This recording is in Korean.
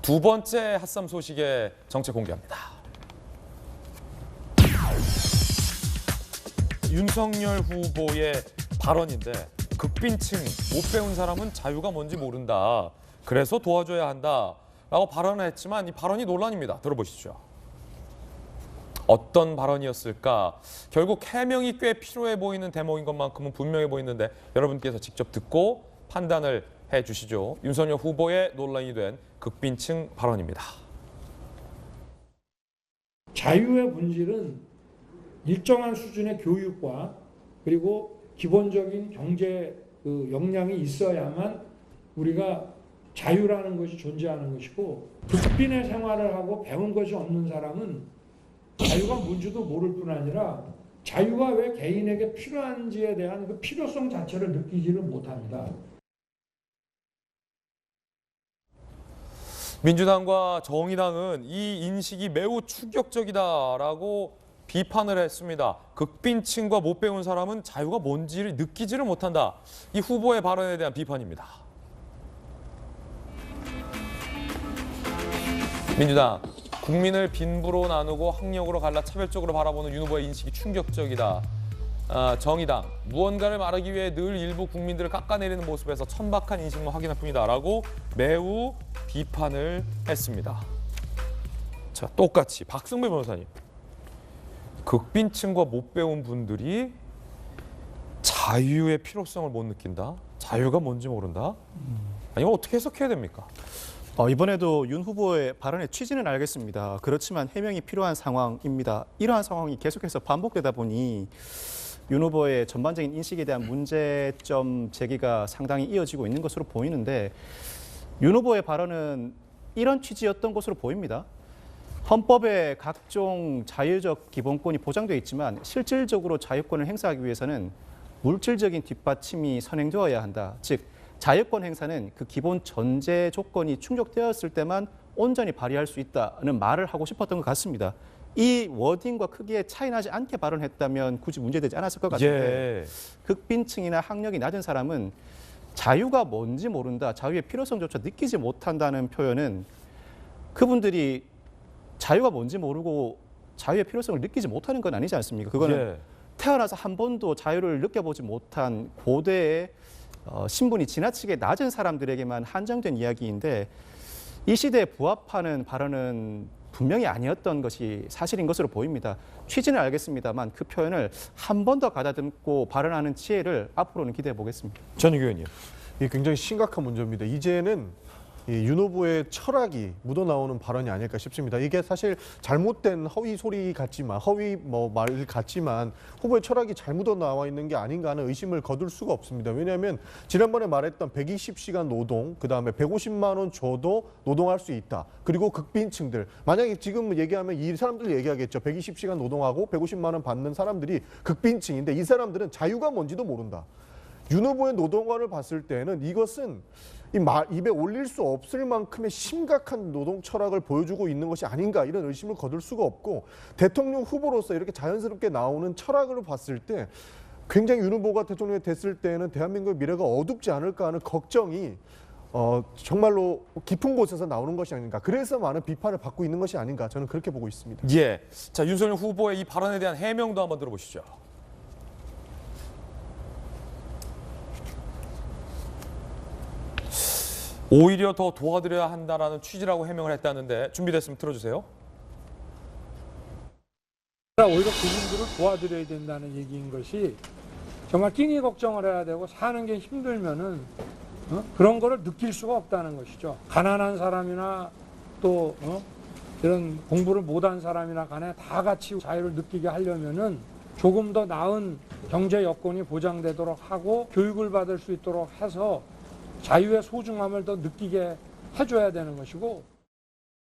두 번째 핫삼 소식의 정체 공개합니다. 윤석열 후보의 발언인데 극빈층, 못 배운 사람은 자유가 뭔지 모른다. 그래서 도와줘야 한다. 라고 발언을 했지만 이 발언이 논란입니다. 들어보시죠. 어떤 발언이었을까? 결국 해명이 꽤 필요해 보이는 대목인 것만큼은 분명해 보이는데 여러분께서 직접 듣고 판단을 해주시죠. 윤석열 후보의 논란이 된 극빈층 발언입니다. 자유의 본질은 일정한 수준의 교육과 그리고 기본적인 경제 역량이 있어야만 우리가 자유라는 것이 존재하는 것이고, 극빈의 생활을 하고 배운 것이 없는 사람은 자유가 뭔지도 모를 뿐 아니라 자유가 왜 개인에게 필요한지에 대한 그 필요성 자체를 느끼지를 못합니다. 민주당과 정의당은 이 인식이 매우 충격적이다라고 비판을 했습니다. 극빈층과 못 배운 사람은 자유가 뭔지를 느끼지를 못한다. 이 후보의 발언에 대한 비판입니다. 민주당, 국민을 빈부로 나누고 학력으로 갈라 차별적으로 바라보는 윤 후보의 인식이 충격적이다. 정의당, 무언가를 말하기 위해 늘 일부 국민들을 깎아내리는 모습에서 천박한 인식만 확인할 뿐이다라고 매우 비판을 했습니다. 자, 똑같이 박승배 변호사님, 극빈층과 못 배운 분들이 자유의 필요성을 못 느낀다? 자유가 뭔지 모른다? 아니면 어떻게 해석해야 됩니까? 이번에도 윤 후보의 발언의 취지는 알겠습니다. 그렇지만 해명이 필요한 상황입니다. 이러한 상황이 계속해서 반복되다 보니 윤 후보의 전반적인 인식에 대한 문제점 제기가 상당히 이어지고 있는 것으로 보이는데, 윤 후보의 발언은 이런 취지였던 것으로 보입니다. 헌법에 각종 자유적 기본권이 보장되어 있지만 실질적으로 자유권을 행사하기 위해서는 물질적인 뒷받침이 선행되어야 한다. 즉, 자유권 행사는 그 기본 전제 조건이 충족되었을 때만 온전히 발휘할 수 있다는 말을 하고 싶었던 것 같습니다. 이 워딩과 크게 차이 나지 않게 발언했다면 굳이 문제되지 않았을 것 같은데, 극빈층이나 학력이 낮은 사람은 자유가 뭔지 모른다, 자유의 필요성조차 느끼지 못한다는 표현은 그분들이 자유가 뭔지 모르고 자유의 필요성을 느끼지 못하는 건 아니지 않습니까? 그거는 태어나서 한 번도 자유를 느껴보지 못한 고대의 신분이 지나치게 낮은 사람들에게만 한정된 이야기인데, 이 시대에 부합하는 발언은 분명히 아니었던 것이 사실인 것으로 보입니다. 취지는 알겠습니다만 그 표현을 한 번 더 가다듬고 발언하는 지혜를 앞으로는 기대해 보겠습니다. 전유기 의원님. 이게 굉장히 심각한 문제입니다. 이제는 윤 후보의 철학이 묻어나오는 발언이 아닐까 싶습니다. 이게 사실 잘못된 허위 소리 같지만, 허위 말 같지만 후보의 철학이 잘 묻어나와 있는 게 아닌가 하는 의심을 거둘 수가 없습니다. 왜냐하면 지난번에 말했던 120시간 노동, 그다음에 150만 원 줘도 노동할 수 있다. 그리고 극빈층들, 만약에 지금 얘기하면 이 사람들 얘기하겠죠. 120시간 노동하고 150만 원 받는 사람들이 극빈층인데 이 사람들은 자유가 뭔지도 모른다. 윤 후보의 노동관을 봤을 때는 이것은 입에 올릴 수 없을 만큼의 심각한 노동 철학을 보여주고 있는 것이 아닌가, 이런 의심을 거둘 수가 없고, 대통령 후보로서 이렇게 자연스럽게 나오는 철학을 봤을 때 굉장히 윤 후보가 대통령이 됐을 때는 대한민국의 미래가 어둡지 않을까 하는 걱정이 정말로 깊은 곳에서 나오는 것이 아닌가, 그래서 많은 비판을 받고 있는 것이 아닌가, 저는 그렇게 보고 있습니다. 자, 윤석열 후보의 이 발언에 대한 해명도 한번 들어보시죠. 오히려 더 도와드려야 한다라는 취지라고 해명을 했다는데 준비됐으면 들어주세요. 오히려 그분들을 도와드려야 된다는 얘기인 것이, 정말 끼니 걱정을 해야 되고 사는 게 힘들면은 그런 거를 느낄 수가 없다는 것이죠. 가난한 사람이나 또 이런 공부를 못한 사람이나 간에 다 같이 자유를 느끼게 하려면은 조금 더 나은 경제 여건이 보장되도록 하고 교육을 받을 수 있도록 해서 자유의 소중함을 더 느끼게 해줘야 되는 것이고,